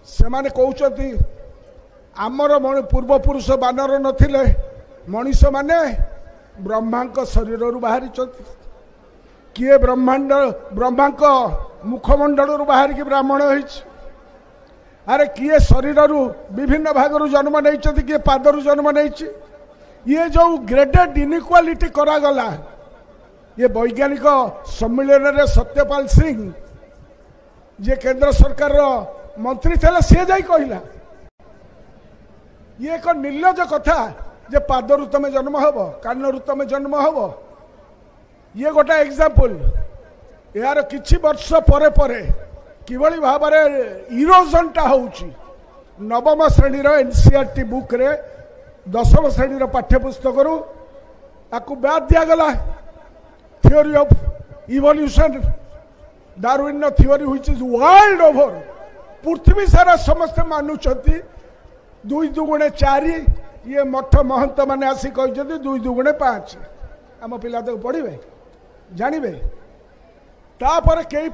से माने कहउचंती आमर पूर्वपुरुष बानर नथिले मनीष माने ब्रह्मांक शरीर बाहरी किए ब्रह्मा मुखमंडल बाहर की ब्राह्मण होइछ। अरे किए शरीर विभिन्न भाग जन्म नहीं किए पादर जन्म नहीं। ये जो ग्रेडेड इनइक्वालिटी करागला ये वैज्ञानिक सम्मेलन में सत्यपाल सिंह जे केंद्र सरकार मंत्री थे सी जा कहला ये एक निर्लज कथा जे पादरु तुम जन्म हम कानरु तुम जन्म हम। ये गोटे एग्जांपल यार किछि वर्ष परे परे किभली भाव इरोजनटा होउची। नवम श्रेणी एनसीईआरटी बुक रे 10वीं श्रेणी पाठ्यपुस्तक रु आपको बाद दिगला theory of evolution Darwin theory which is world over पृथ्वी सारा समस्त मानुचंती 2 2 4 ये मठ महंत माने आसी कहते 2 2 5 आम पिला तो पढ़े जानवे तापर कई